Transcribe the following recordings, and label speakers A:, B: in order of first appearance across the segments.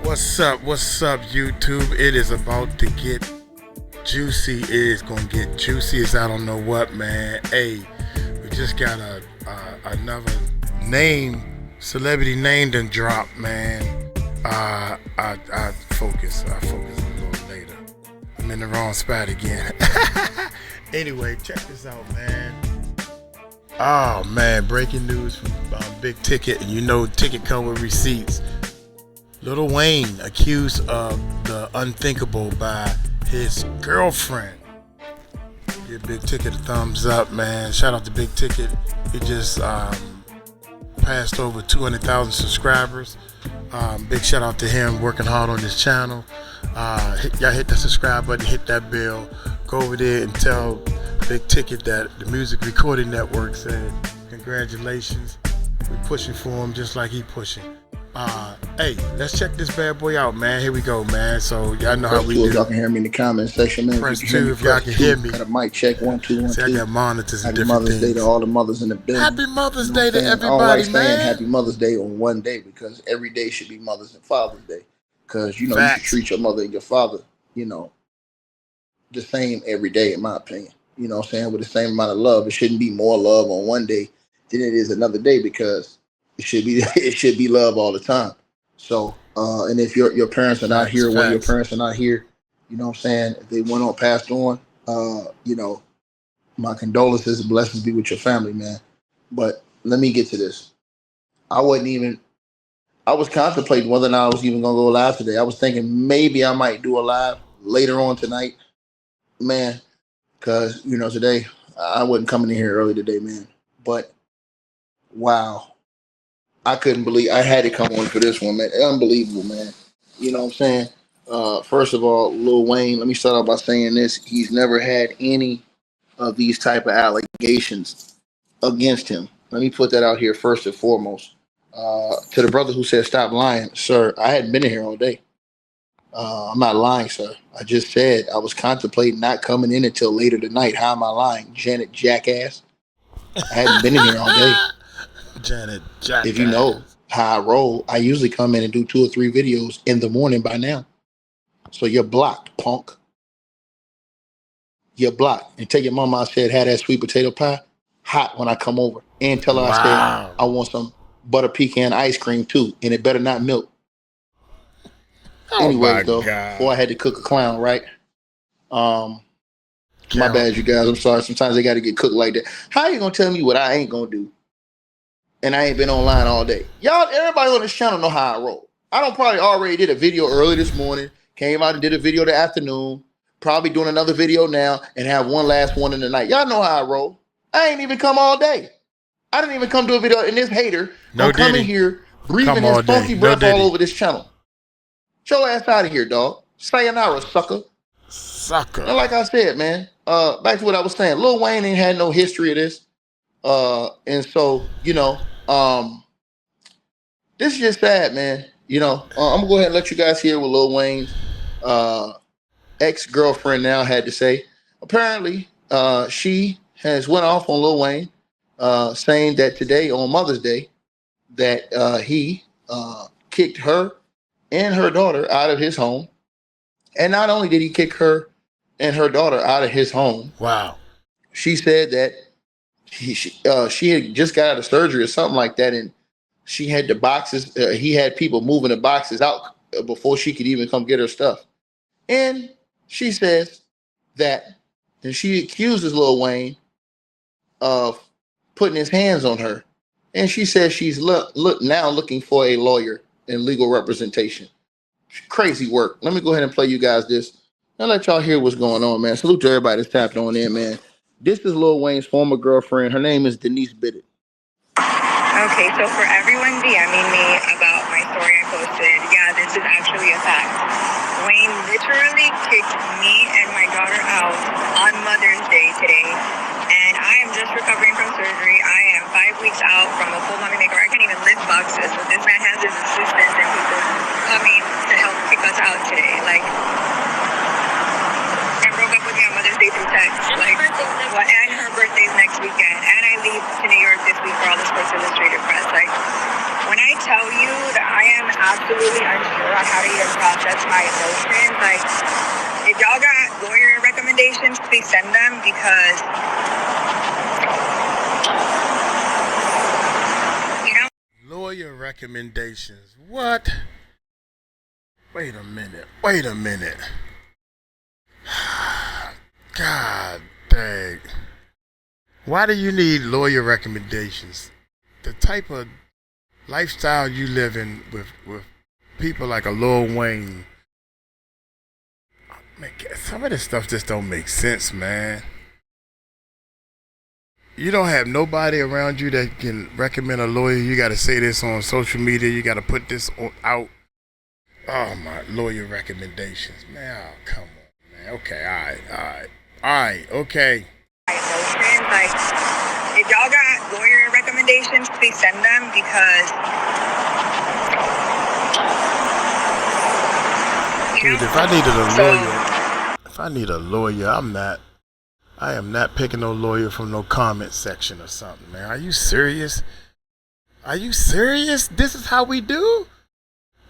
A: What's up, YouTube? It is about to get juicy. It is gonna get juicy as I don't know what, man. Hey, we just got another celebrity name done drop, man. I focus a little later. I'm in the wrong spot again. Anyway, check this out, man. Oh man, breaking news from Big Ticket, and you know Ticket come with receipts. Lil Wayne accused of the unthinkable by his girlfriend. Give Big Ticket a thumbs up, man. Shout out to Big Ticket. He just passed over 200,000 subscribers. Big shout out to him, working hard on this channel. Y'all hit that subscribe button, hit that bell. Go over there and tell Big Ticket that the Music Recording Network said congratulations. We're pushing for him just like he pushing. Hey, let's check this bad boy out, man. Here we go, man. So y'all know how we do.
B: If y'all can hear me in the comment section, man.
A: Press 2 if y'all can hear me.
B: Got a mic check, 1 2 1 2.
A: See, I got monitors and
B: Happy
A: different
B: Mother's
A: things.
B: Day to all the mothers in the building.
A: Happy Mother's Day to
B: I don't
A: everybody,
B: like
A: man.
B: saying Happy Mother's Day on one day because every day should be Mother's and Father's Day. Because you
A: Facts.
B: should treat your mother and your father, the same every day, in my opinion. You know what I'm saying? With the same amount of love. It shouldn't be more love on one day than it is another day because it should be love all the time. So, and if your parents are not here, one of your parents are not here, you know what I'm saying? If they went on, passed on, my condolences and blessings be with your family, man. But let me get to this. I was contemplating whether or not I was even going to go live today. I was thinking maybe I might do a live later on tonight, man, because, today I wasn't coming in here early today, man. But, wow. I couldn't believe I had to come on for this one, man. Unbelievable, man. You know what I'm saying? First of all, Lil Wayne, let me start off by saying this. He's never had any of these type of allegations against him. Let me put that out here first and foremost. To the brother who said, stop lying, sir, I hadn't been in here all day. I'm not lying, sir. I just said I was contemplating not coming in until later tonight. How am I lying? Janet Jackass. I hadn't been in here all day.
A: Janet Jackass.
B: If you know how I roll, I usually come in and do 2 or 3 videos in the morning by now. So you're blocked, punk. You're blocked. And tell your mama I said had that sweet potato pie hot when I come over. And tell her I said I want some butter pecan ice cream too. And it better not milk. Anyways, though, before I had to cook a clown, right? My bad, you guys. I'm sorry. Sometimes they got to get cooked like that. How you going to tell me what I ain't going to do? And I ain't been online all day. Y'all, everybody on this channel know how I roll. I don't probably already did a video early this morning, came out and did a video the afternoon, probably doing another video now, and have one last one in the night. Y'all know how I roll. I ain't even come all day. I didn't even come do a video, and this hater come in here breathing his funky breath all over this channel. Get your ass out of here, dog. Sayonara, sucker.
A: Sucker.
B: And like I said, man, back to what I was saying. Lil Wayne ain't had no history of this. And so, this is just sad, man. I'm gonna go ahead and let you guys hear what Lil Wayne's ex-girlfriend now had to say. Apparently, she has went off on Lil Wayne, saying that today on Mother's Day, that he kicked her and her daughter out of his home. And not only did he kick her and her daughter out of his home.
A: Wow.
B: She said that she had just got out of surgery or something like that, and she had the boxes. He had people moving the boxes out before she could even come get her stuff. And she says that, and she accuses Lil Wayne of putting his hands on her. And she says she's now looking for a lawyer and legal representation. Crazy work. Let me go ahead and play you guys this. I'll let y'all hear what's going on, man. Salute to everybody that's tapped on in, man. This is Lil Wayne's former girlfriend. Her name is Denise Bidditt.
C: Okay, so for everyone DMing me about my story I posted, yeah, this is actually a fact. Wayne literally kicked me and my daughter out on Mother's Day today, and I am just recovering from surgery. I am 5 weeks out from a full mommy makeover. I can't even lift boxes, so this man has his assistants and people coming to help kick us out today. Like, I broke up with me on Mother's Day through text. Like, what? And her birthday's next weekend, and I leave to New York this week for all the Sports Illustrated press. Like, when I tell you that I am absolutely unsure on how to even process my emotions. Like, if y'all got lawyer recommendations, please send them because, you know.
A: Lawyer recommendations. What? Wait a minute. Wait a minute. God dang. Why do you need lawyer recommendations? The type of lifestyle you live in with people like a Lil Wayne. Man, some of this stuff just don't make sense, man. You don't have nobody around you that can recommend a lawyer. You got to say this on social media. You got to put this out. Oh, my lawyer recommendations. Man, oh, come on, man. Okay, all right, okay.
C: Emotions, like, if y'all got lawyer recommendations, please send them because, you know.
A: Dude, if I need a lawyer, I am not picking no lawyer from no comment section or something, man. Are you serious? Are you serious? This is how we do?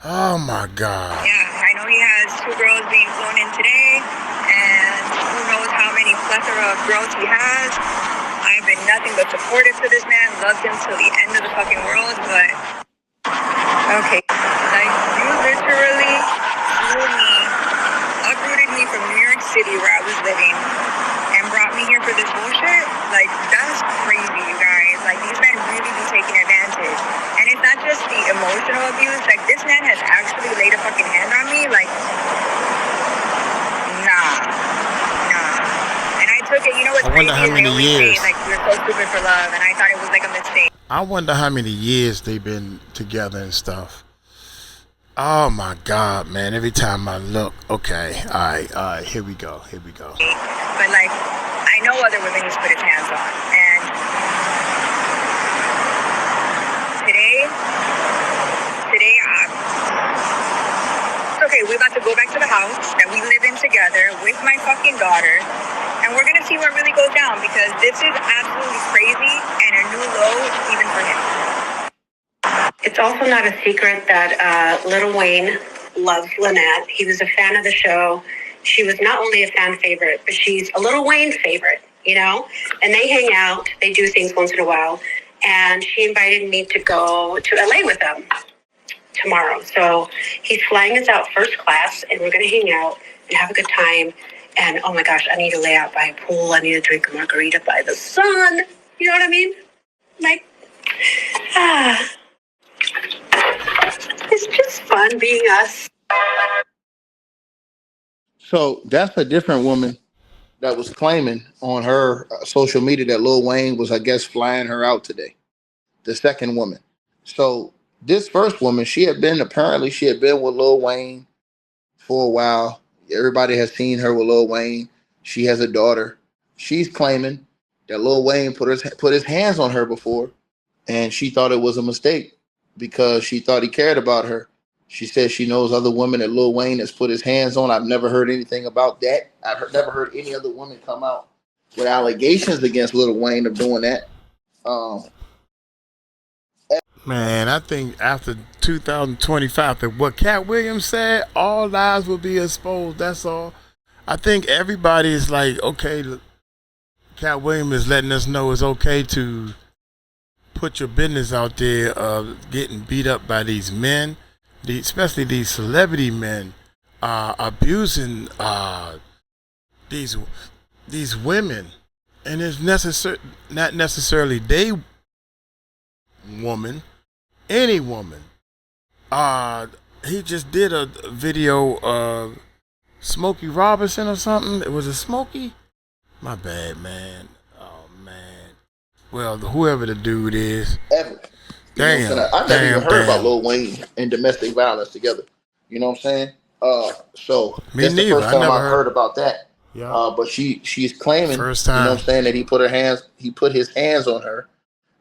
A: Oh my God.
C: Yeah, I know he has 2 girls being flown in today, and who knows how many plethora of girls he has. I've been nothing but supportive to this man, loved him till the end of the fucking world, but okay. Like, you literally flew me, uprooted me from New York City where I was living, and brought me here for this bullshit? Like, that's crazy, you guys. Like, these men really be taking advantage. And it's not just the emotional abuse. Like, this man has actually laid a fucking hand on me. Like, nah. And I took it, you know what's crazy is they always say, like, we're so stupid for love, and I thought it was like a mistake.
A: I wonder how many years they've been together and stuff. Oh my God, man. Every time I look, okay, all right, here we go.
C: But, like, I know other women he's put his hands on. And today, okay, we're about to go back to the house that we live in together with my fucking daughter. And we're going to see what really goes down because this is absolutely crazy and a new low even for him.
D: It's also not a secret that Lil Wayne loves Lynette. He was a fan of the show. She was not only a fan favorite, but she's a Lil Wayne favorite, you know? And they hang out. They do things once in a while. And she invited me to go to LA with them tomorrow. So he's flying us out first class, and we're going to hang out and have a good time. And, oh, my gosh, I need to lay out by a pool. I need to drink a margarita by the sun. You know what I mean? Like, it's just fun being us.
B: So that's a different woman that was claiming on her social media that Lil Wayne was, I guess, flying her out today. The second woman. So this first woman, she had been with Lil Wayne for a while. Everybody has seen her with Lil Wayne. She has a daughter. She's claiming that Lil Wayne put his hands on her before, and she thought it was a mistake because she thought he cared about her. She says she knows other women that Lil Wayne has put his hands on. I've never heard anything about that. Never heard any other woman come out with allegations against Lil Wayne of doing that.
A: Man, I think after 2025, what Cat Williams said, all lies will be exposed. That's all. I think everybody is like, okay, Cat Williams is letting us know it's okay to put your business out there of getting beat up by these men, especially these celebrity men, abusing these women, and it's not necessarily they woman, any woman. He just did a video of Smokey Robinson or something. It was a Smokey. My bad, man. Oh man. Well, whoever the dude is.
B: Ever.
A: Damn.
B: I never even heard about Lil Wayne and domestic violence together. You know what I'm saying? So
A: Me
B: that's
A: neither.
B: the first time
A: I never
B: I heard about that.
A: Yeah.
B: But she's claiming,
A: First time.
B: you know what I'm saying, that he put his hands on her.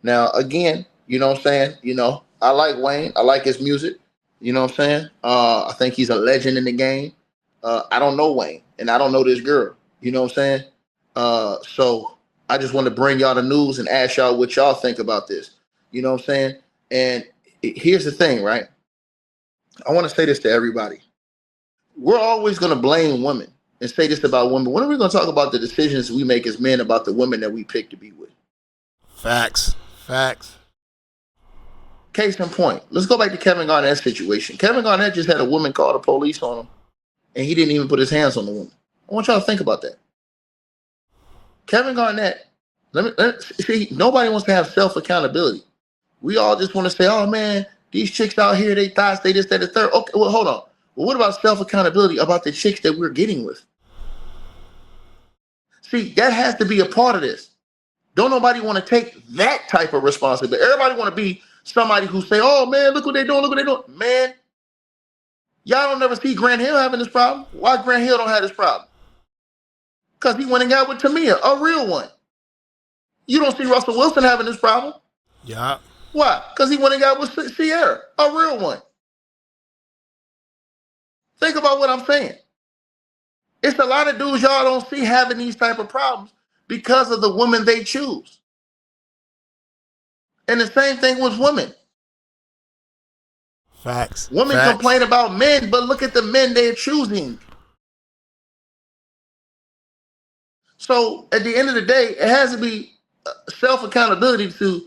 B: Now again, you know what I'm saying? You know, I like Wayne. I like his music. You know what I'm saying? I think he's a legend in the game. I don't know Wayne, and I don't know this girl. You know what I'm saying? So I just want to bring y'all the news and ask y'all what y'all think about this. You know what I'm saying? And here's the thing, right? I want to say this to everybody. We're always going to blame women and say this about women. When are we going to talk about the decisions we make as men about the women that we pick to be with?
A: Facts. Facts.
B: Case in point, let's go back to Kevin Garnett's situation. Kevin Garnett just had a woman call the police on him, and he didn't even put his hands on the woman. I want y'all to think about that. Kevin Garnett, see, nobody wants to have self-accountability. We all just want to say, oh man, these chicks out here, they thoughts, they this, that, the third. Okay, well, hold on. Well, what about self-accountability about the chicks that we're getting with? See, that has to be a part of this. Don't nobody want to take that type of responsibility. Everybody want to be somebody who say, oh man, look what they're doing, look what they're doing. Man, y'all don't never see Grant Hill having this problem. Why Grant Hill don't have this problem? Because he went and got with Tamia, a real one. You don't see Russell Wilson having this problem.
A: Yeah.
B: Why? Because he went and got with Sierra, a real one. Think about what I'm saying. It's a lot of dudes y'all don't see having these type of problems because of the women they choose. And the same thing with women.
A: Facts.
B: Women complain about men, but look at the men they're choosing. So at the end of the day, it has to be self-accountability to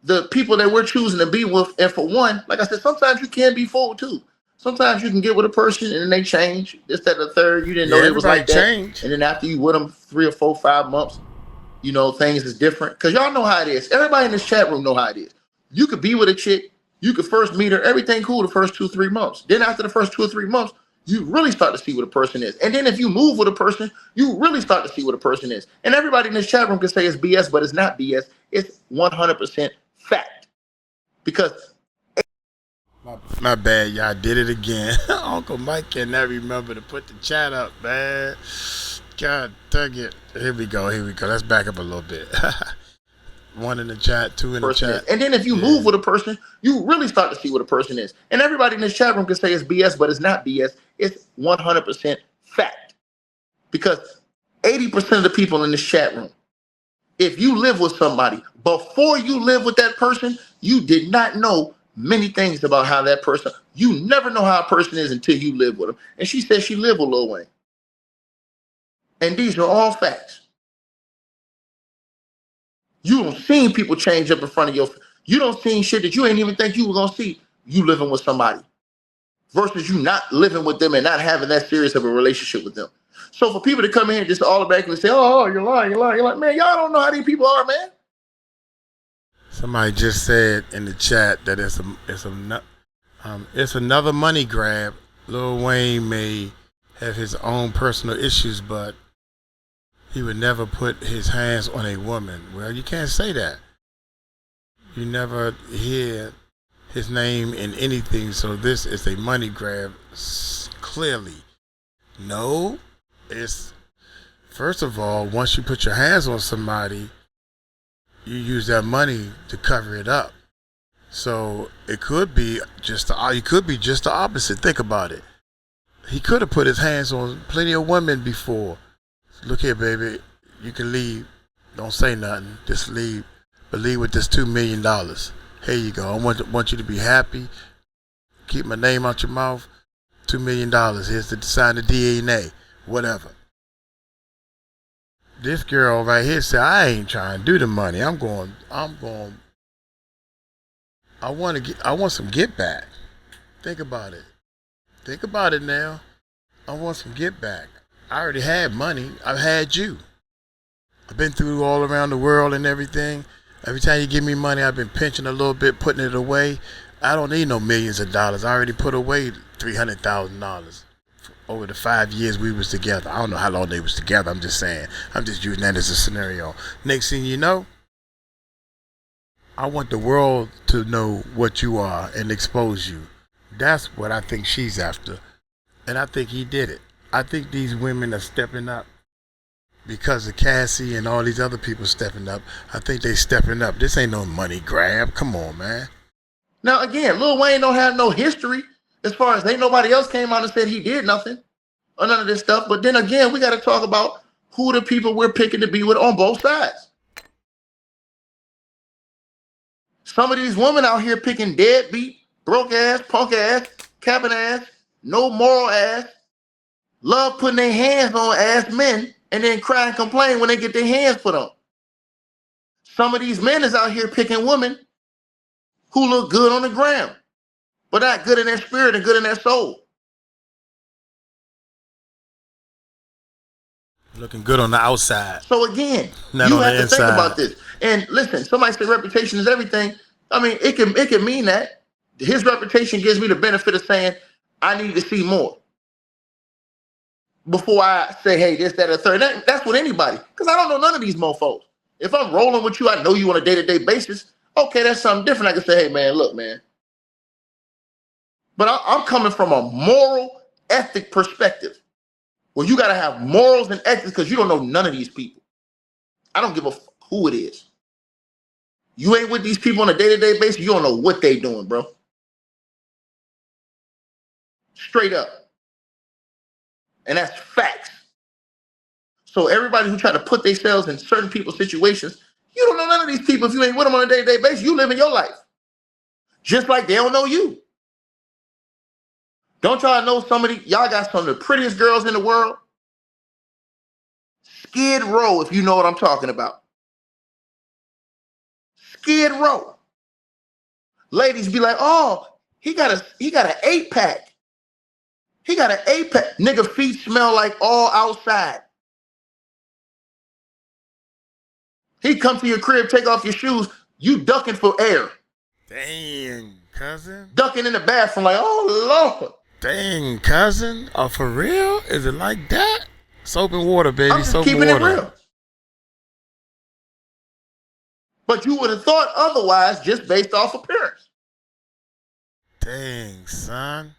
B: the people that we're choosing to be with. And for one, like I said, sometimes you can be fooled too. Sometimes you can get with a person and then they change. This, that, the third. You didn't know they was like that.
A: Change.
B: And then after you with them 3 or 4, 5 months, you know, things is different. Because y'all know how it is. Everybody in this chat room know how it is. You could be with a chick. You could first meet her. Everything cool the first 2, 3 months. Then after the first 2 or 3 months, you really start to see what a person is. And then if you move with a person, you really start to see what a person is. And everybody in this chat room can say it's BS, but it's not BS. It's 100% fact. Because...
A: My bad, y'all did it again. Uncle Mike cannot remember to put the chat up, man. God dang it. Here we go. Let's back up a little bit. 1 in the chat, 2 in the chat.
B: And then if you move with a person, you really start to see what a person is. And everybody in this chat room can say it's BS, but it's not BS. It's 100% fact. Because 80% of the people in this chat room, if you live with somebody, before you live with that person, you did not know many things about how that person, you never know how a person is until you live with them. And she says she lived with Lil Wayne. And these are all facts. You don't see people change up in front of your, you don't see shit that you ain't even think you were going to see you living with somebody versus you not living with them and not having that serious of a relationship with them. So for people to come in here and just automatically say, oh, you're lying, you're like, man, y'all don't know how these people are, man.
A: Somebody just said in the chat that it's another money grab. Lil Wayne may have his own personal issues, but he would never put his hands on a woman. Well, you can't say that. You never hear his name in anything, so this is a money grab. Clearly, no. It's, first of all, once you put your hands on somebody, you use that money to cover it up. So it could be just the opposite. Think about it. He could have put his hands on plenty of women before. Look here, baby, you can leave. Don't say nothing. Just leave. But leave with this $2 million. Here you go. I want you to be happy. Keep my name out your mouth. $2 million. Here's to sign the DNA. Whatever. This girl right here said, I ain't trying to do the money. I want some get back. Think about it. Think about it now. I want some get back. I already had money. I've had you. I've been through all around the world and everything. Every time you give me money, I've been pinching a little bit, putting it away. I don't need no millions of dollars. I already put away $300,000 over the 5 years we was together. I don't know how long they was together. I'm just saying. I'm just using that as a scenario. Next thing you know, I want the world to know what you are and expose you. That's what I think she's after. And I think he did it. I think these women are stepping up because of Cassie and all these other people stepping up. I think they stepping up. This ain't no money grab. Come on, man.
B: Now, again, Lil Wayne don't have no history as far as ain't nobody else came out and said he did nothing or none of this stuff. But then again, we got to talk about who the people we're picking to be with on both sides. Some of these women out here picking deadbeat, broke ass, punk ass, capping ass, no moral ass, love putting their hands on ass men, and then cry and complain when they get their hands put on. Some of these men is out here picking women who look good on the ground, but not good in their spirit and good in their soul.
A: Looking good on the outside.
B: So again,
A: Not
B: you
A: on
B: have
A: the
B: to think
A: inside.
B: about this. And listen, somebody said reputation is everything. I mean, it can mean that. His reputation gives me the benefit of saying, I need to see more before I say, hey, this, that, or third. That's with anybody. Because I don't know none of these mofos. If I'm rolling with you, I know you on a day-to-day basis. Okay, that's something different. I can say, hey, man, look, man. But I'm coming from a moral, ethic perspective. Well, you got to have morals and ethics because you don't know none of these people. I don't give a who it is. You ain't with these people on a day-to-day basis. You don't know what they doing, bro. Straight up. And that's facts. So everybody who try to put themselves in certain people's situations, you don't know none of these people. If you ain't with them on a day-to-day basis, you living your life. Just like they don't know you. Don't y'all know y'all got some of the prettiest girls in the world? Skid Row, if you know what I'm talking about. Skid Row. Ladies be like, oh, he got an 8-pack. He got an 8-pack. Nigga feet smell like all outside. He come to your crib, take off your shoes, you ducking for air.
A: Dang, cousin.
B: Ducking in the bathroom like, oh, Lord.
A: Dang, cousin. Oh, for real? Is it like that? Soap and water, baby.
B: I'm just
A: Soap
B: keeping
A: and water.
B: it real. But you would have thought otherwise just based off appearance.
A: Dang, son.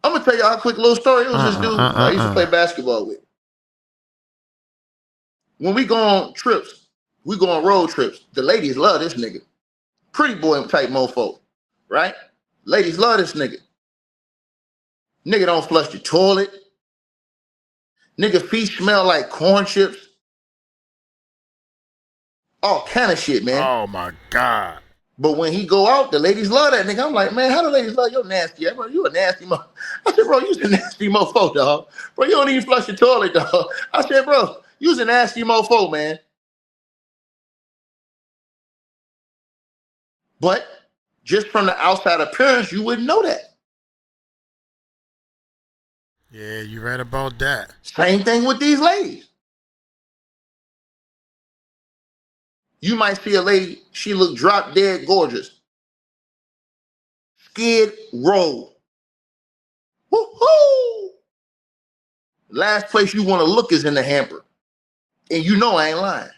B: I'm going to tell y'all a quick little story. It was this dude I used to play basketball with. When we go on trips, we go on road trips. The ladies love this nigga. Pretty boy type mofo, right? Ladies love this nigga. Nigga don't flush the toilet. Nigga feet smell like corn chips. All kind of shit, man.
A: Oh, my God.
B: But when he go out, the ladies love that nigga. I'm like, man, how do ladies love your nasty ass? Bro, you a nasty mofo. I said, bro, you's a nasty mofo, dog. Bro, you don't even flush the toilet, dog. I said, bro, you's a nasty mofo, man. But just from the outside appearance, you wouldn't know that.
A: Yeah, you right about that.
B: Same thing with these ladies. You might see a lady, she look drop dead gorgeous. Skid Row. Woo-hoo! Last place you want to look is in the hamper. And you know I ain't lying.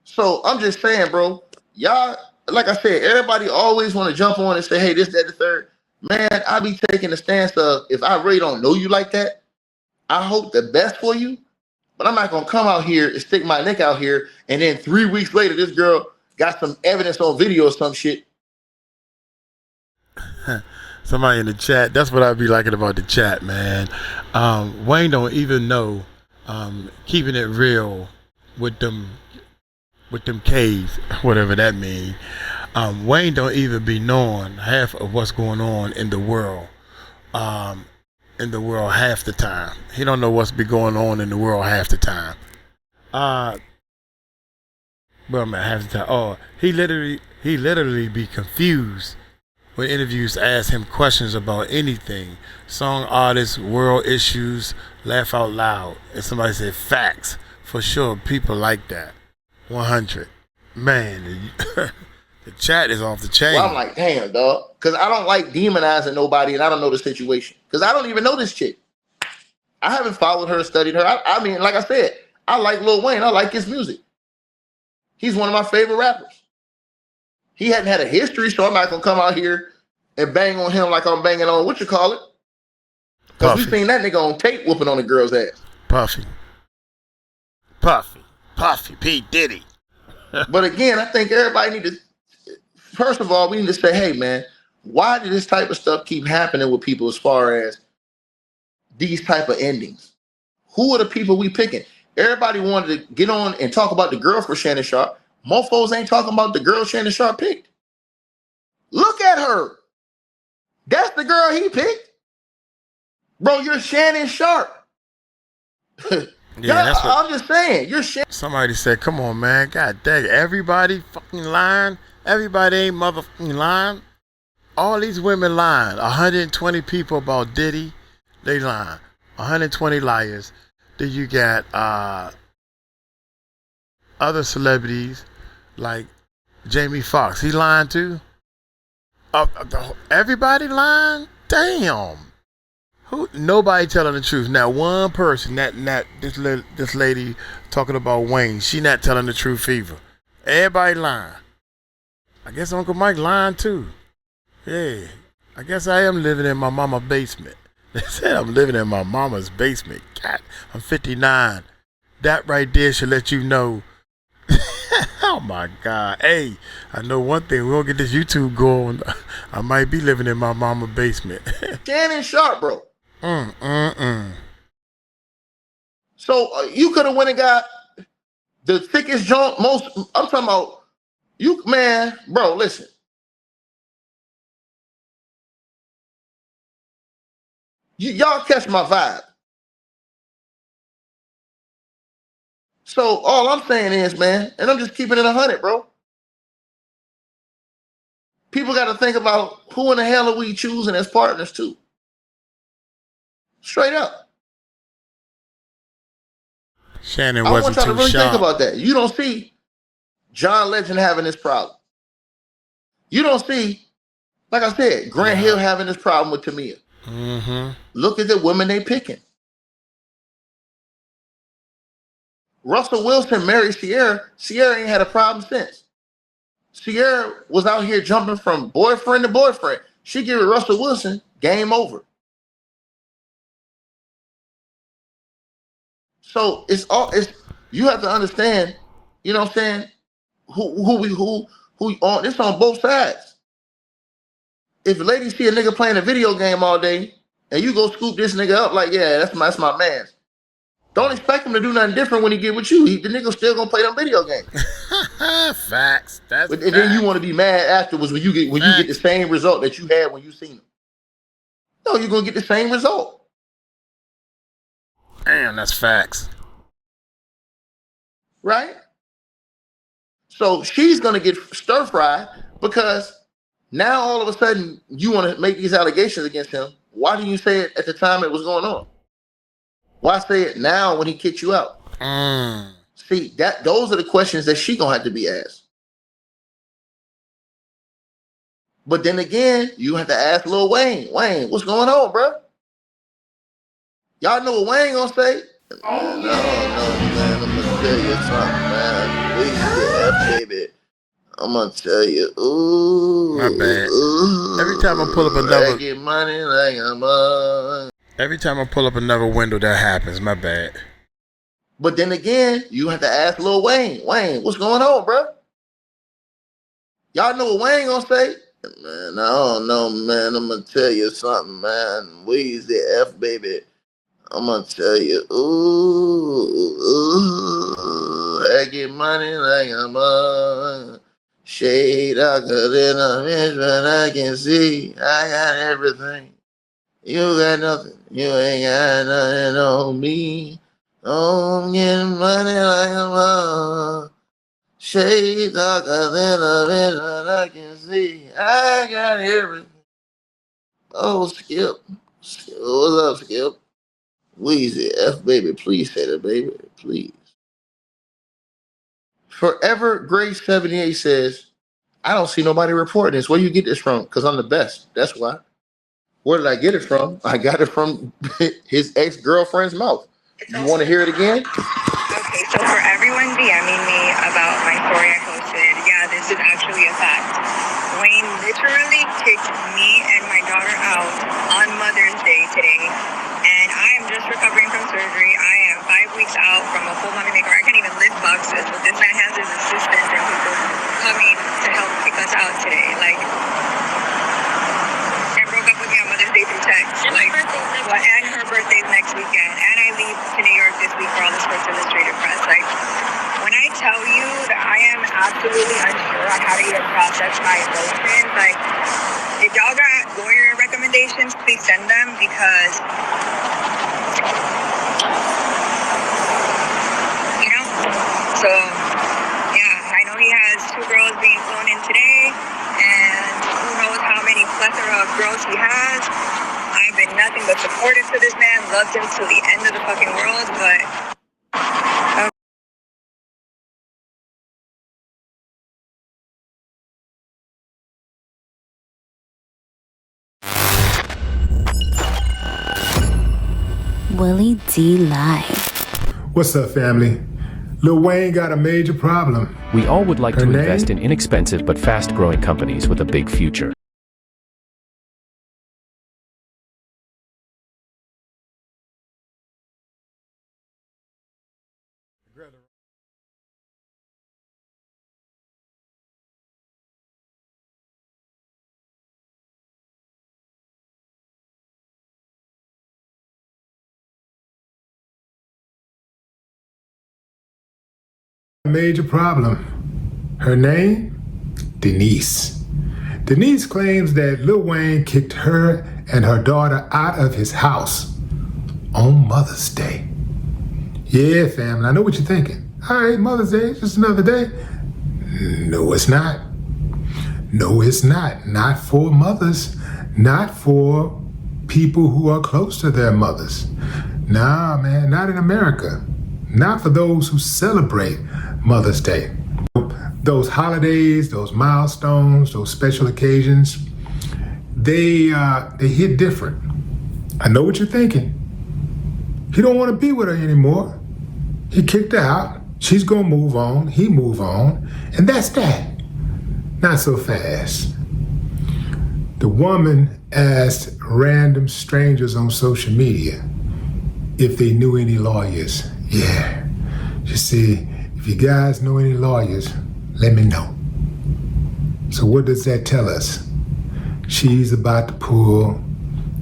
B: So I'm just saying, bro, y'all, like I said, everybody always want to jump on and say, hey, this, that, the third. Man, I be taking the stance of, if I really don't know you like that, I hope the best for you, but I'm not going to come out here and stick my neck out here, and then 3 weeks later, this girl got some evidence on video or some shit.
A: Somebody in the chat, that's what I be liking about the chat, man. Wayne don't even know keeping it real with them caves, whatever that means. Wayne don't even be knowing half of what's going on in the world. Half the time. He don't know what's be going on in the world half the time. Half the time. Oh, he literally be confused when interviews ask him questions about anything. Song artists, world issues, laugh out loud. And somebody said facts. For sure, people like that. 100. Man, the chat is off the chain.
B: Well, I'm like, damn, dog. Because I don't like demonizing nobody and I don't know the situation. Because I don't even know this chick. I haven't followed her, studied her. I mean, like I said, I like Lil Wayne. I like his music. He's one of my favorite rappers. He hadn't had a history, so I'm not going to come out here and bang on him like I'm banging on, Because we seen that nigga on tape whooping on the girl's ass.
A: Puffy, P. Diddy.
B: But again, I think everybody need to, first of all, we need to say, hey, man, why did this type of stuff keep happening with people as far as these type of endings? Who are the people we picking? Everybody wanted to get on and talk about the girl for Shannon Sharp. Mofos ain't talking about the girl Shannon Sharp picked. Look at her. That's the girl he picked. Bro, you're Shannon Sharp.
A: Yeah, that's what
B: I'm just saying. You're Shannon.
A: somebody said. Come on, man. God dang, everybody fucking lying. Everybody ain't motherfucking lying. All these women lying. 120 people about Diddy, they lying. 120 liars. Then you got other celebrities like Jamie Foxx. He lying too. Everybody lying. Damn. Who? Nobody telling the truth. Not one person. This lady talking about Wayne. She not telling the truth either. Everybody lying. I guess Uncle Mike lying too. Yeah. I guess I am living in my mama's basement. They said I'm living in my mama's basement. God, I'm 59. That right there should let you know. Oh my God. Hey, I know one thing. We're going to get this YouTube going. I might be living in my mama's basement.
B: Shannon Sharp, bro. So you could have went and got the thickest joint, I'm talking about you, man, bro, listen. Y'all catch my vibe. So all I'm saying is, man, and I'm just keeping it 100, bro. People got to think about who in the hell are we choosing as partners too. Straight up.
A: Shannon
B: I want
A: wasn't
B: y'all to
A: too
B: really think
A: sharp.
B: about that. You don't see John Legend having this problem. You don't see, like I said, Grant Hill having this problem with Tamia.
A: Mm-hmm.
B: Look at the women they picking. Russell Wilson married Sierra. Sierra ain't had a problem since. Sierra was out here jumping from boyfriend to boyfriend. She give it Russell Wilson, game over. So it's you have to understand, you know what I'm saying, who on it's on both sides. If a lady see a nigga playing a video game all day and you go scoop this nigga up like, yeah, that's my man. Don't expect him to do nothing different when he get with you. The nigga still gonna play them video games.
A: Facts. That's
B: and then you want to be mad afterwards when you get the same result that you had when you seen him. No, you're gonna get the same result.
A: Damn, that's facts.
B: Right? So she's gonna get stir fried because now all of a sudden you want to make these allegations against him. Why didn't you say it at the time it was going on? Why say it now when he kicked you out? See, those are the questions that she gonna have to be asked. But then again, you have to ask Lil Wayne. Wayne, what's going on, bro? Y'all know what Wayne gonna say? Man, man, I'm gonna tell you something, man. Please, yeah, baby. I'm gonna tell you. Ooh,
A: my bad. Every time I pull up
B: I get money like I'm
A: Every time I pull up another window, that happens. My bad.
B: But then again, you have to ask Lil Wayne. Wayne, what's going on, bro? Y'all know what Wayne gonna say? Man, I don't know, man. I'm gonna tell you something, man. Weezy F, baby. I'm gonna tell you. Ooh, I get money like I'm shade darker than a bitch, but I can see I got everything. You got nothing. You ain't got nothing on me. I'm getting money like I'm shade darker than a bitch, but I can see I got everything. Oh, Skip. What's up, Skip? Weezy F, baby. Please say that, baby. Please. Forever Grace 78 says, I don't see nobody reporting this. Where you get this from? Because I'm the best. That's why. Where did I get it from? I got it from his ex-girlfriend's mouth. You want to hear it again?
C: Okay, so for everyone DMing me about my story I posted, yeah, this is actually a fact. Wayne literally kicked me and my daughter out on Mother's Day today, and I am just recovering from surgery. I am 5 weeks out from a full body makeover. I can't even lift boxes, but this man has his assistants and people coming to help kick us out today. Like, and broke up with me on Mother's Day through text. And her birthday's next weekend, and I leave to New York this week for all the Sports Illustrated press. Like, when I tell you that I am absolutely unsure on how to even process my emotions, like, if y'all got lawyer recommendations, recommendations, please send them because, you know, so yeah, I know he has 2 girls being flown in today, and who knows how many plethora of girls he has. I've been nothing but supportive to this man, loved him till the end of the fucking world, but
E: Willie D live.
A: What's up, family? Lil Wayne got a major problem.
F: We all would like
A: Her
F: to
A: name?
F: invest in inexpensive but fast-growing companies with a big future.
A: A major problem. Her name? Denise. Denise claims that Lil Wayne kicked her and her daughter out of his house on Mother's Day. Yeah, family, I know what you're thinking. All right, Mother's Day, just another day. No, it's not. No, it's not. Not for mothers. Not for people who are close to their mothers. Nah, man, not in America. Not for those who celebrate Mother's Day. Those holidays, those milestones, those special occasions, they hit different. I know what you're thinking. He don't want to be with her anymore. He kicked her out. She's gonna move on. He move on. And that's that. Not so fast. The woman asked random strangers on social media if they knew any lawyers. Yeah. You see, if you guys know any lawyers, let me know. So what does that tell us? She's about to pull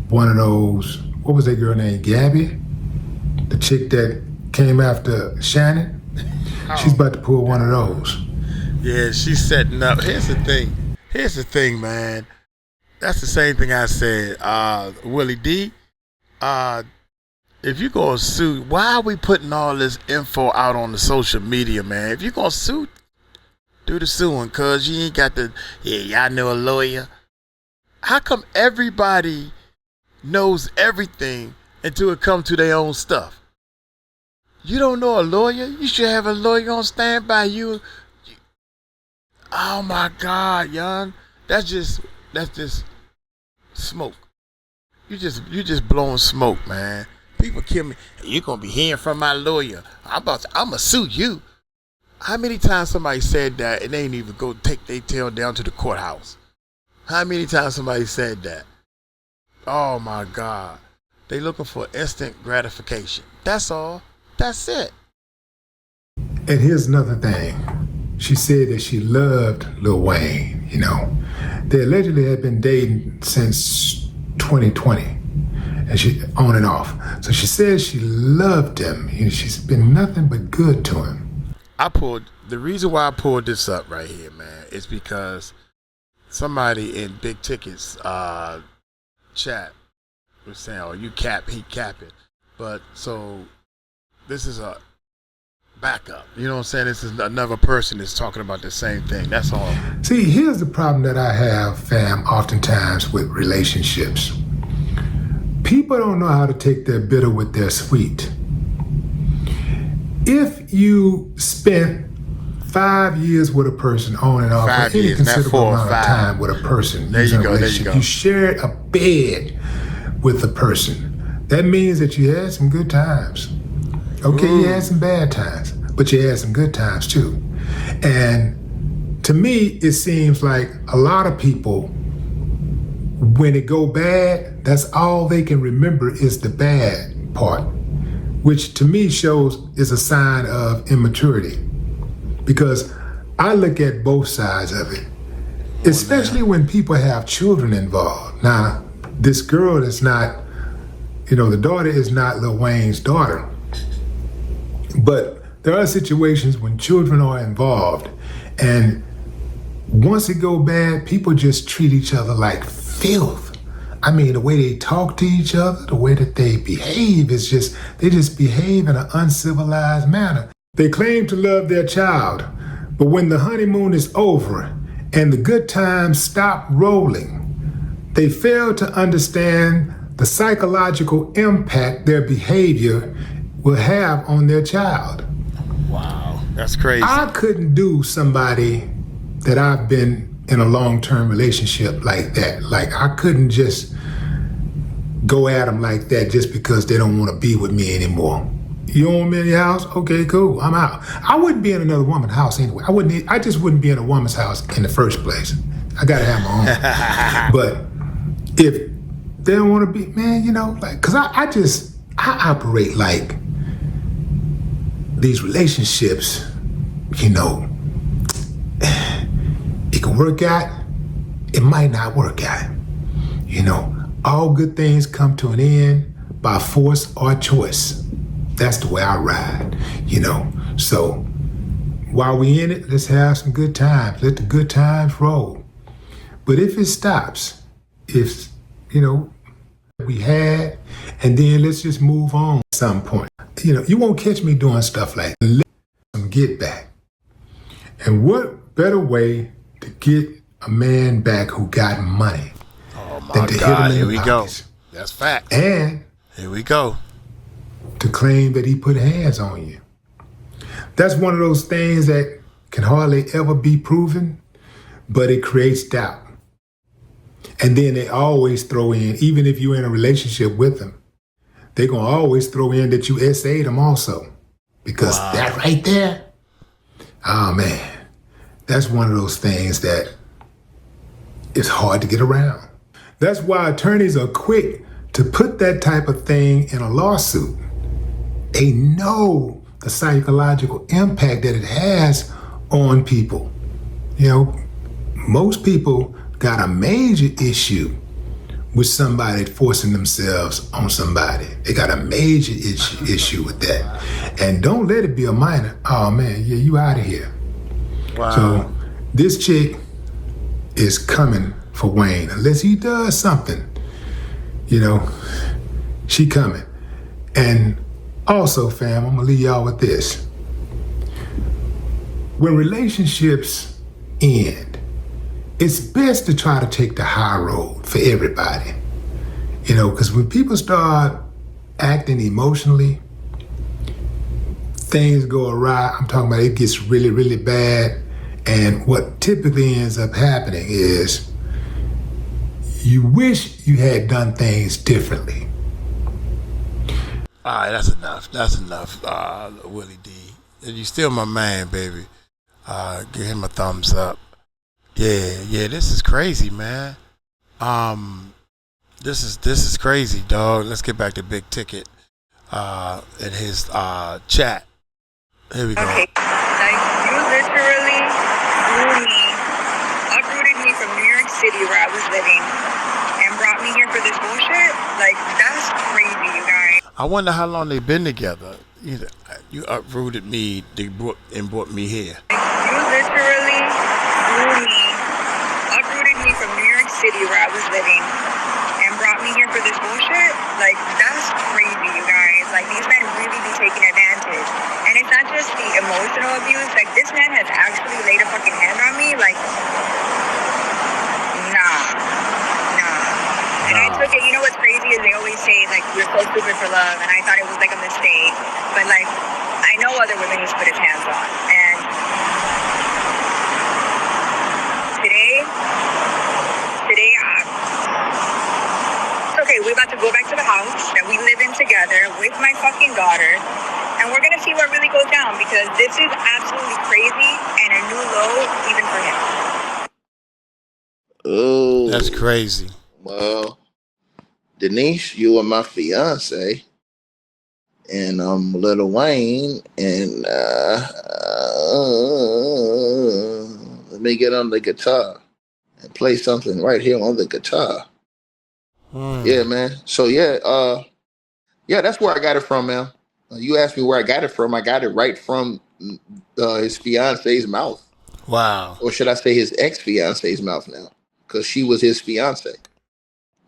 A: one of those, what was that girl named, Gabby? The chick that came after Shannon? She's about to pull one of those.
G: Yeah, she's setting up. Here's the thing, man. That's the same thing I said. Willie D, if you gonna sue, why are we putting all this info out on the social media, man? If you gonna sue, do the suing, cause you ain't got the, y'all know a lawyer. How come everybody knows everything until it comes to their own stuff? You don't know a lawyer? You should have a lawyer on standby. Oh my God, young. That's just smoke. You just blowing smoke, man. People kill me. You're gonna be hearing from my lawyer. I'ma sue you. How many times somebody said that and they ain't even go take their tail down to the courthouse? How many times somebody said that? Oh my God. They looking for instant gratification. That's all. That's it.
A: And here's another thing. She said that she loved Lil Wayne, you know. They allegedly had been dating since 2020. And she on and off. So she says she loved him. You know, she's been nothing but good to him.
G: The reason why I pulled this up right here, man, is because somebody in Big Ticket's chat was saying, oh, he capping. But so this is a backup. You know what I'm saying? This is another person that's talking about the same thing. That's all.
A: See, here's the problem that I have, fam, oftentimes with relationships. People don't know how to take their bitter with their sweet. If you spent 5 years with a person on and off, or any considerable amount of time with a person,
G: there you go.
A: You shared a bed with the person. That means that you had some good times. Okay, you had some bad times, but you had some good times too. And to me, it seems like a lot of people, when it go bad, that's all they can remember is the bad part, which to me shows is a sign of immaturity. Because I look at both sides of it, especially when people have children involved. Now, this girl is not, the daughter is not Lil Wayne's daughter. But there are situations when children are involved, and once it go bad, people just treat each other like filth.
H: I mean, the way they talk to each other, the way that they behave is just, they just behave in an uncivilized manner. They claim to love their child, but when the honeymoon is over and the good times stop rolling, they fail to understand the psychological impact their behavior will have on their child.
G: Wow, that's crazy.
H: I couldn't do somebody that I've been in a long-term relationship like that. Like, I couldn't just go at them like that just because they don't want to be with me anymore. You don't want me in your house? Okay, cool, I'm out. I wouldn't be in another woman's house anyway. I just wouldn't be in a woman's house in the first place. I gotta have my own. But if they don't want to be, man, you know, like, cause I operate like these relationships, you know, it can work out, it might not work out. You know, all good things come to an end by force or choice. That's the way I ride, you know. So while we in it, let's have some good times. Let the good times roll. But if it stops, if, you know, we had, and then let's just move on at some point. You know, you won't catch me doing stuff like that. Let some get back. And what better way to get a man back who got money than to
G: God,
H: hit him
G: here
H: in the
G: we go.
H: pockets?
G: That's fact.
H: And
G: here we go.
H: To claim that he put hands on you. That's one of those things that can hardly ever be proven, but it creates doubt. And then they always throw in, even if you're in a relationship with them, they're going to always throw in that you SA'd them also. Because that right there, oh man, that's one of those things that is hard to get around. That's why attorneys are quick to put that type of thing in a lawsuit. They know the psychological impact that it has on people. You know, most people got a major issue with somebody forcing themselves on somebody. They got a major issue with that. And don't let it be a minor. Oh man, yeah, you out of here.
G: Wow.
H: So this chick is coming for Wayne. Unless he does something, you know, she coming. And also, fam, I'm gonna leave y'all with this. When relationships end, it's best to try to take the high road for everybody. You know, because when people start acting emotionally, things go awry. I'm talking about it gets really, really bad. And what typically ends up happening is you wish you had done things differently.
G: All right, that's enough. That's enough, Willie D. You still my man, baby. Give him a thumbs up. Yeah, this is crazy, man. This is crazy, dog. Let's get back to Big Ticket in his chat. Here we go.
C: Okay, like you literally flew me, uprooted me from New York City where I was living and brought me here for this bullshit. Like, that's crazy, you guys.
G: I wonder how long they've been together. You uprooted me and brought me here.
C: You literally flew me, uprooted me from New York City where I was living and brought me here for this bullshit. Like, that's crazy, you guys. Like, these men really be taking advantage. And it's not just the emotional abuse. Like, this man has actually laid a fucking hand on me. Like, nah. And I took it, you know what's crazy is they always say, like, you're so stupid for love, and I thought it was, like, a mistake. But, like, I know other women he's put his hands on. And today, okay, we're about to go back to the house that we live in together with my fucking daughter, and we're gonna see what really goes down, because this is absolutely crazy and a new low even for him.
B: Oh,
G: That's crazy.
B: Well, Denise, you are my fiance, and Lil Wayne, and let me get on the guitar and play something right here on the guitar. Yeah, man. So yeah, that's where I got it from, man. You asked me where I got it from. I got it right from his fiance's mouth.
G: Wow.
B: Or should I say his ex-fiance's mouth now? Because she was his fiance.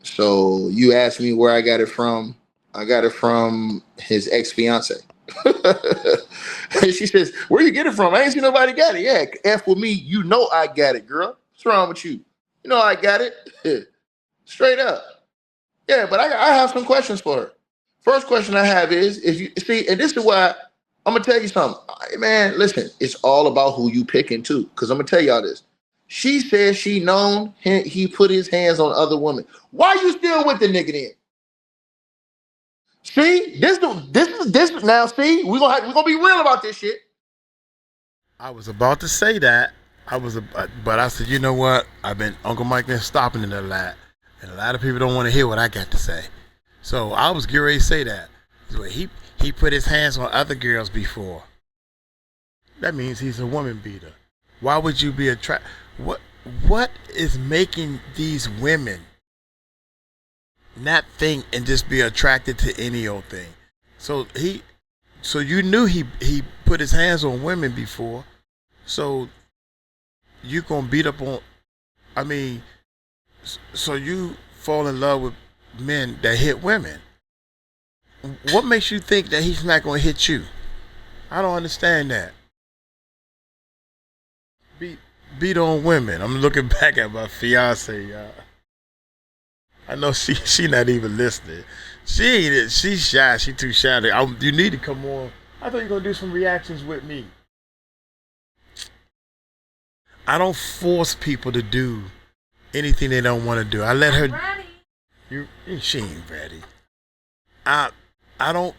B: So you asked me where I got it from. I got it from his ex-fiance. She says, where you get it from? I ain't seen nobody got it. Yeah, F with me. You know I got it, girl. What's wrong with you? You know I got it. Straight up. Yeah, but I have some questions for her. First question I have is, if you see, and this is why I'm gonna tell you something. Man, listen, it's all about who you picking too. Because I'm gonna tell y'all this. She says she known he put his hands on other women. Why you still with the nigga then? See, this now. See, we're gonna be real about this shit.
G: I was about to say that. But I said, you know what? Uncle Mike been stopping it a lot, and a lot of people don't want to hear what I got to say. So I was getting ready to say that. He put his hands on other girls before. That means he's a woman beater. Why would you be attracted? What is making these women not think and just be attracted to any old thing? So you knew he put his hands on women before. So you gonna beat up on? I mean, so you fall in love with men that hit women. What makes you think that he's not gonna hit you? I don't understand that. Beat on women. I'm looking back at my fiance, y'all. I know she not even listening. She's shy. She too shy. You need to come on. I thought you were gonna do some reactions with me. I don't force people to do anything they don't want to do. I let her. She ain't ready. I don't.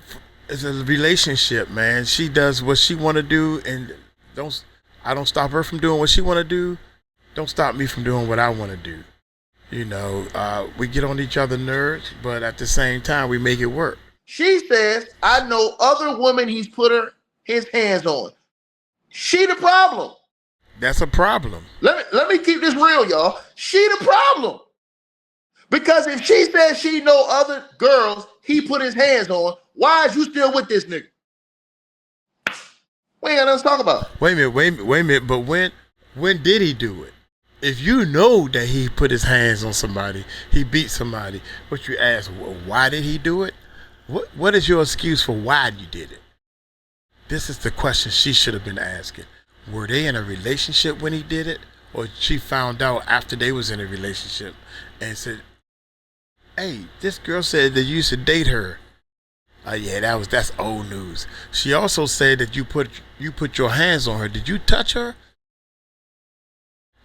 G: It's a relationship, man. She does what she want to do, and I don't stop her from doing what she want to do. Don't stop me from doing what I want to do. You know, we get on each other's nerves, but at the same time, we make it work.
B: She says, I know other women he's put his hands on. She the problem.
G: That's a problem.
B: Let me keep this real, y'all. She the problem. Because if she says she know other girls he put his hands on, why is you still with this nigga? We ain't got nothing to talk about.
G: Wait a minute. But when did he do it? If you know that he put his hands on somebody, he beat somebody, but you ask, why did he do it? What is your excuse for why you did it? This is the question she should have been asking. Were they in a relationship when he did it? Or she found out after they was in a relationship and said, hey, this girl said that you used to date her. Yeah, that's old news. She also said that you put your hands on her. Did you touch her?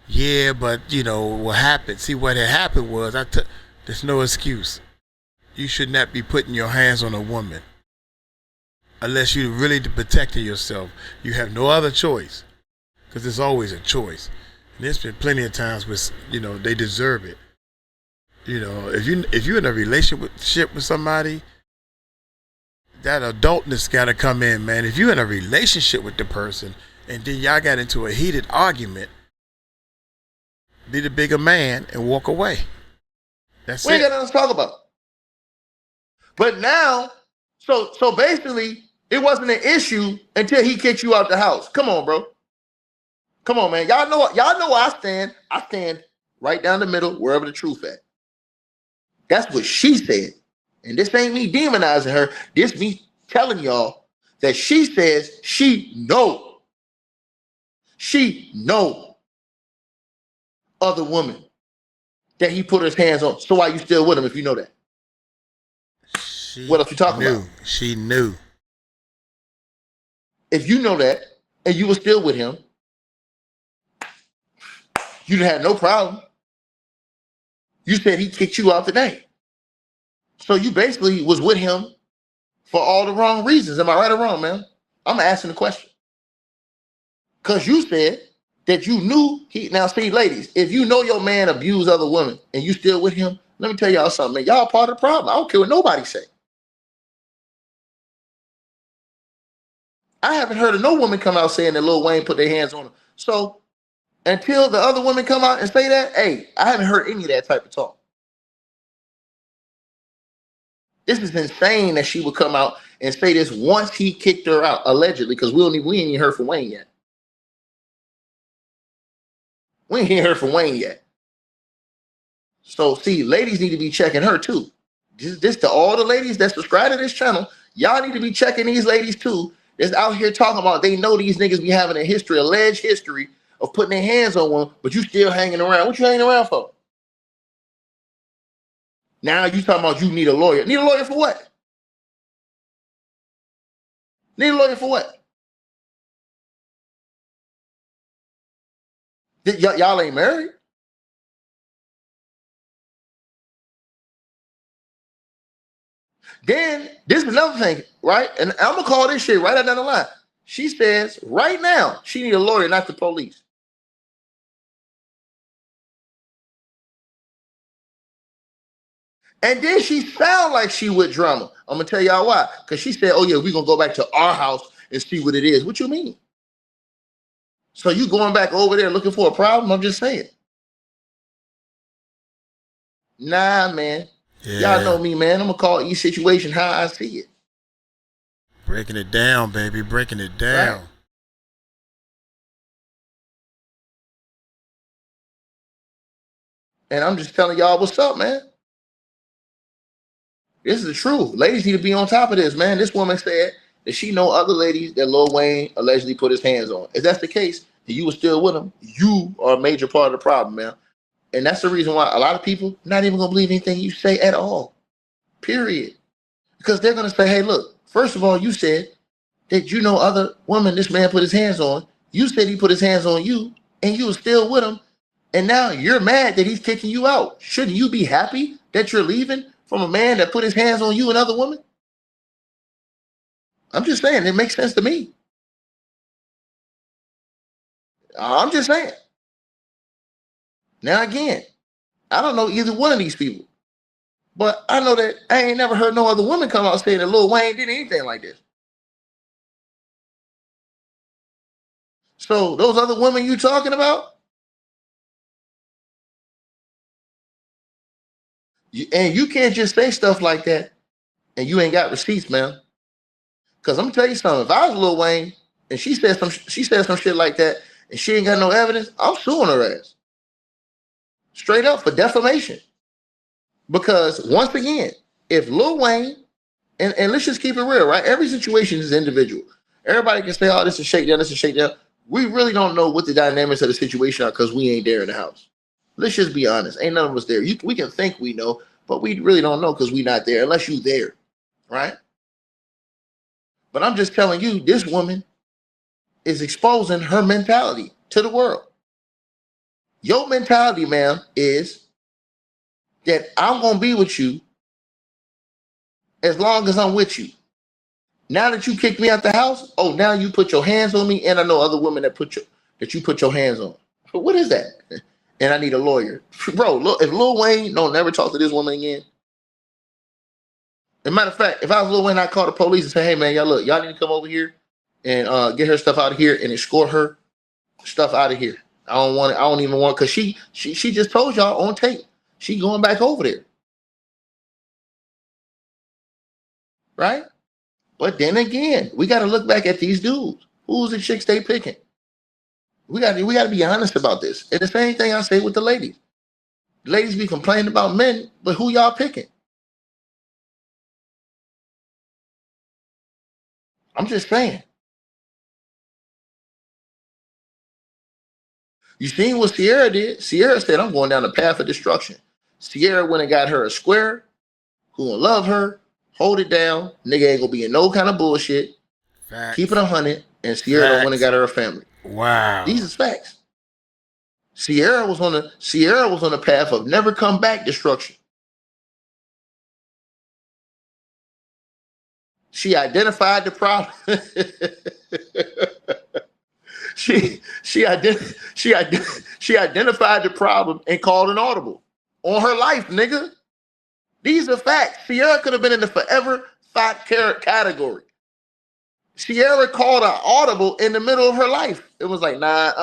G: Yeah, but you know what happened. See, what had happened was there's no excuse. You should not be putting your hands on a woman unless you're really protecting yourself. You have no other choice, because there's always a choice. And there's been plenty of times where they deserve it. You know, if you're in a relationship with somebody, that adultness got to come in, man. If you're in a relationship with the person and then y'all got into a heated argument, be the bigger man and walk away. That's it.
B: We ain't got nothing to talk about. But now, so basically, it wasn't an issue until he kicked you out the house. Come on, bro. Come on, man. Y'all know where I stand. I stand right down the middle, wherever the truth at. That's what she said. And this ain't me demonizing her. This me telling y'all that she says she know other women that he put his hands on. So why you still with him if you know that? What else you talking about?
G: She knew.
B: If you know that and you were still with him, you didn't have no problem. You said he kicked you out today. So you basically was with him for all the wrong reasons. Am I right or wrong, man? I'm asking the question. Because you said that you knew he... Now, see, ladies, if you know your man abused other women and you still with him, let me tell y'all something, man. Y'all part of the problem. I don't care what nobody say. I haven't heard of no woman come out saying that Lil Wayne put their hands on him. So until the other women come out and say that, hey, I haven't heard any of that type of talk. This is insane that she would come out and say this once he kicked her out, allegedly, because we ain't even heard from Wayne yet. We ain't heard from Wayne yet. So see, ladies need to be checking her too. This to all the ladies that subscribe to this channel. Y'all need to be checking these ladies too. That's out here talking about they know these niggas be having a history, alleged history of putting their hands on one, but you still hanging around. What you hanging around for? Now you talking about you need a lawyer. Need a lawyer for what? Need a lawyer for what? Y'all ain't married? Then this is another thing, right? And I'm gonna call this shit right out down the line. She says right now she need a lawyer, not the police. And then she sound like she with drama. I'm gonna tell y'all why. Because she said, "Oh yeah, we're gonna go back to our house and see what it is." What you mean? So you going back over there looking for a problem? I'm just saying. Nah, man.
G: Yeah.
B: Y'all know me, man. I'm gonna call each situation how I see it.
G: Breaking it down, baby. Breaking it down.
B: Right. And I'm just telling y'all what's up, man. This is the truth. Ladies need to be on top of this, man. This woman said that she know other ladies that Lil Wayne allegedly put his hands on. If that's the case, and you were still with him, you are a major part of the problem, man. And that's the reason why a lot of people not even gonna believe anything you say at all. Period. Because they're gonna say, hey, look, first of all, you said that you know other women this man put his hands on. You said he put his hands on you, and you were still with him. And now you're mad that he's kicking you out. Shouldn't you be happy that you're leaving from a man that put his hands on you and other women? I'm just saying, it makes sense to me. I'm just saying. Now again, I don't know either one of these people, but I know that I ain't never heard no other woman come out saying that Lil Wayne did anything like this. So those other women you talking about, and you can't just say stuff like that and you ain't got receipts, man. Because I'm gonna tell you something. If I was Lil Wayne and she said some shit like that and she ain't got no evidence, I'm suing her ass. Straight up for defamation. Because once again, if Lil Wayne, and let's just keep it real, right? Every situation is individual. Everybody can say, oh, this is shakedown, this is shakedown. We really don't know what the dynamics of the situation are because we ain't there in the house. Let's just be honest. Ain't none of us there. We can think we know, but we really don't know because we not there unless you there, right? But I'm just telling you, this woman is exposing her mentality to the world. Your mentality, man, is that I'm going to be with you as long as I'm with you. Now that you kicked me out the house, oh, now you put your hands on me, and I know other women that you put your hands on. But what is that? And I need a lawyer. Bro, look, if Lil Wayne don't never talk to this woman again. As a matter of fact, if I was Lil Wayne, I'd call the police and say, hey, man, y'all need to come over here and get her stuff out of here and escort her stuff out of here. I don't even want, because she just told y'all on tape. She going back over there. Right? But then again, we got to look back at these dudes. Who's the chicks they picking? We got to be honest about this. And the same thing I say with the ladies. Ladies be complaining about men, but who y'all picking? I'm just saying. You seen what Sierra did? Sierra said, I'm going down the path of destruction. Sierra went and got her a square who will love her, hold it down. Nigga ain't gonna be in no kind of bullshit.
G: Facts.
B: Keep it 100, and Sierra went and got her a family.
G: Wow.
B: These are facts. Sierra was on the path of never come back destruction. She identified the problem. she identified the problem and called an audible on her life, nigga. These are facts. Sierra could have been in the forever thought category. Sierra called an audible in the middle of her life. It was like, nah,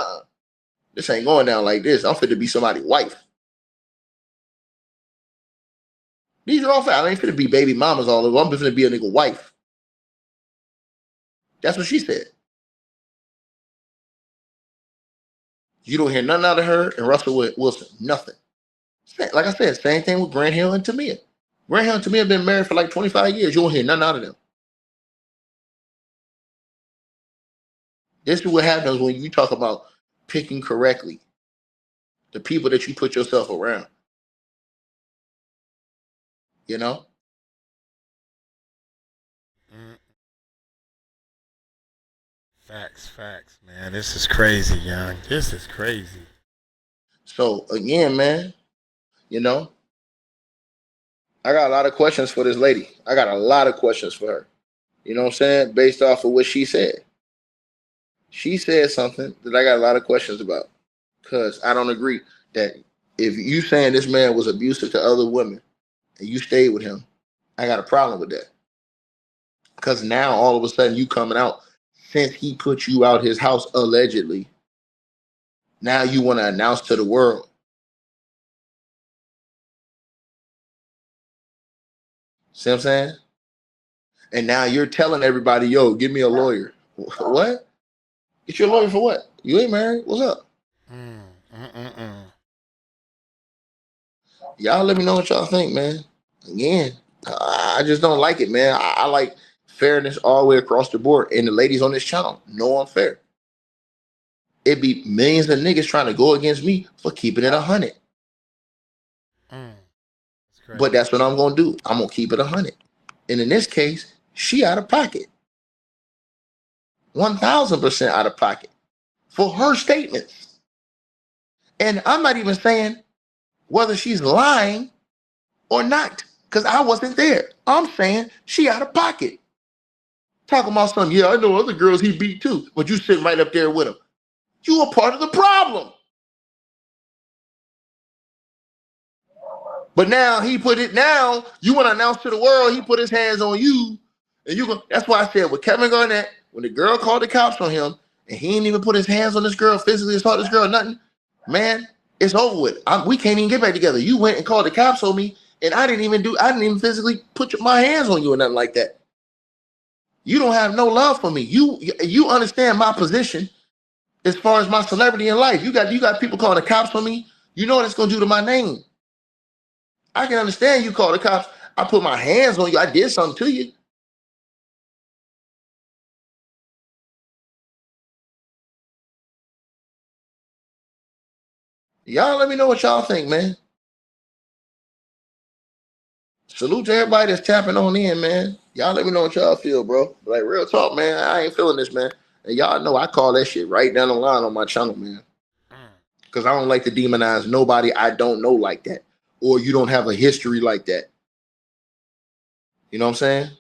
B: this ain't going down like this. I'm fit to be somebody's wife. These are all facts. I ain't fit to be baby mamas all over. I'm fit to be a nigga wife. That's what she said. You don't hear nothing out of her and Russell Wilson. Nothing. Like I said, same thing with Grant Hill and Tamia. Grant Hill and Tamia have been married for like 25 years. You won't hear nothing out of them. This is what happens when you talk about picking correctly the people that you put yourself around. You know?
G: Facts, man. This is crazy, young. This is crazy.
B: So again, man, you know, I got a lot of questions for this lady. I got a lot of questions for her. You know what I'm saying? Based off of what she said. She said something that I got a lot of questions about. Because I don't agree that if you saying this man was abusive to other women and you stayed with him, I got a problem with that. Because now all of a sudden you coming out since he put you out his house allegedly. Now you want to announce to the world. See what I'm saying? And now you're telling everybody, yo, give me a lawyer. What? Get you a lawyer for what? You ain't married? What's up? Y'all let me know what y'all think, man. Again, I just don't like it, man. I like fairness all the way across the board. And the ladies on this channel know I'm fair. It be millions of niggas trying to go against me for keeping it 100. But that's what I'm going to do. I'm going to keep it 100. And in this case, she out of pocket. 1,000% out of pocket for her statements. And I'm not even saying whether she's lying or not, because I wasn't there. I'm saying she out of pocket. Talking about something, yeah, I know other girls he beat too, but you sitting right up there with him. You are part of the problem. But now he put it, now you want to announce to the world he put his hands on you. And you go, that's why I said with Kevin Garnett, when the girl called the cops on him, and he didn't even put his hands on this girl, physically assault this girl, nothing, man, it's over with. We can't even get back together. You went and called the cops on me, and I didn't even physically put my hands on you or nothing like that. You don't have no love for me. You understand my position as far as my celebrity in life. You got people calling the cops on me. You know what it's gonna do to my name. I can understand you call the cops. I put my hands on you. I did something to you. Y'all let me know what y'all think, man. Salute to everybody that's tapping on in, man. Y'all let me know what y'all feel, bro. Like, real talk, man. I ain't feeling this, man. And y'all know I call that shit right down the line on my channel, man. Because I don't like to demonize nobody I don't know like that. Or you don't have a history like that. You know what I'm saying?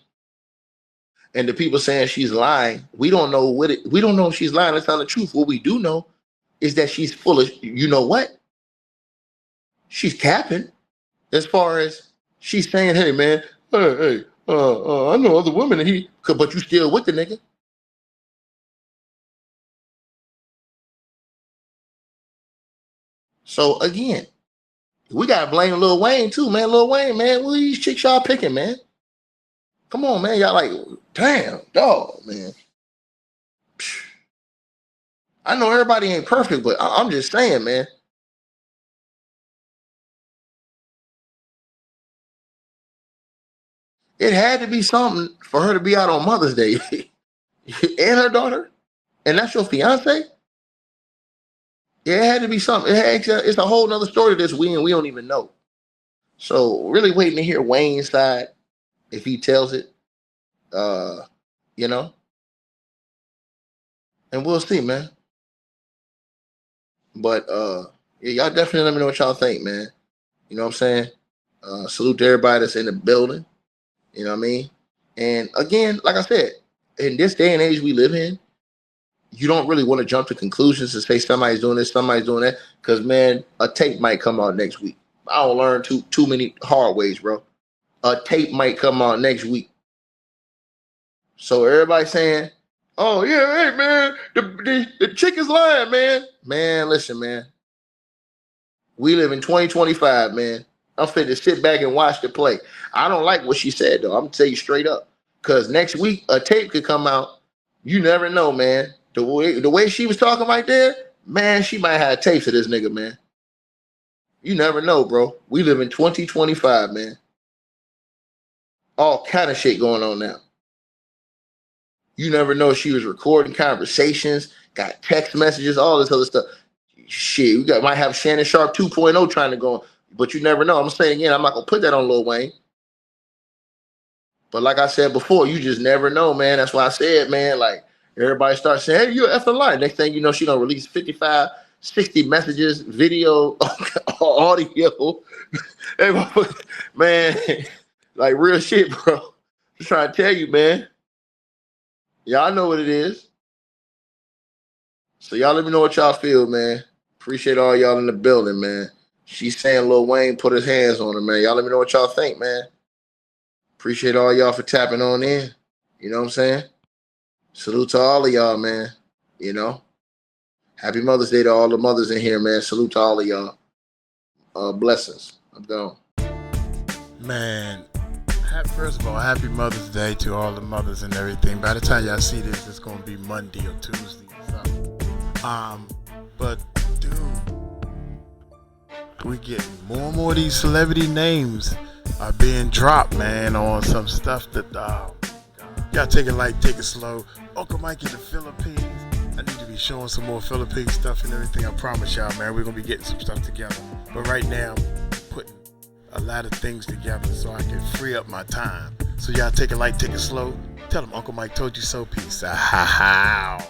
B: And the people saying she's lying, we don't know we don't know if she's lying or telling the truth. What we do know is that she's full of, you know what? She's capping as far as she's saying, hey, man, I know other women, but you still with the nigga. So again, we gotta blame Lil Wayne too, man. Lil Wayne, man, what are these chicks y'all picking, man? Come on, man. Y'all like, damn, dog, man. I know everybody ain't perfect, but I'm just saying, man. It had to be something for her to be out on Mother's Day and her daughter, and that's your fiance. Yeah, it had to be something. It's a whole nother story to this we don't even know. So really waiting to hear Wayne's side if he tells it. You know, and we'll see, man. But yeah, y'all definitely let me know what y'all think, man. You know what I'm saying? Salute to everybody that's in the building. You know what I mean? And again, like I said, in this day and age we live in, you don't really want to jump to conclusions and say somebody's doing this, somebody's doing that, because man, a tape might come out next week. I don't learn too many hard ways, bro. A tape might come out next week. So everybody saying, oh yeah, hey man, the chick is lying, man. Man, listen, man. We live in 2025, man. I'm finna sit back and watch the play. I don't like what she said though. I'm gonna tell you straight up. Cause next week a tape could come out. You never know, man. The way she was talking right there, man, she might have tapes of this nigga, man. You never know, bro. We live in 2025, man. All kind of shit going on now. You never know if she was recording conversations, got text messages, all this other stuff. Shit, might have Shannon Sharp 2.0 trying to go on, but you never know. I'm saying again, I'm not gonna put that on Lil Wayne. But like I said before, you just never know, man. That's why I said, man, like everybody starts saying, hey, you're effing lying. Next thing you know, she gonna release 55, 60 messages, video, audio. Man, like real shit, bro. Just trying to tell you, man. Y'all know what it is. So y'all let me know what y'all feel, man. Appreciate all y'all in the building, man. She's saying Lil Wayne put his hands on her, man. Y'all let me know what y'all think, man. Appreciate all y'all for tapping on in. You know what I'm saying? Salute to all of y'all, man. You know? Happy Mother's Day to all the mothers in here, man. Salute to all of y'all. Blessings. I'm gone.
G: Man, first of all, happy Mother's Day to all the mothers and everything. By the time y'all see this, it's going to be Monday or Tuesday or something. But, dude, we getting more and more of these celebrity names are being dropped, man, on some stuff that y'all take it light, take it slow. Uncle Mike in the Philippines. I need to be showing some more Philippine stuff and everything. I promise y'all, man, we're gonna be getting some stuff together. But right now, I'm putting a lot of things together so I can free up my time. So y'all take it light, take it slow. Tell them Uncle Mike told you so. Peace out.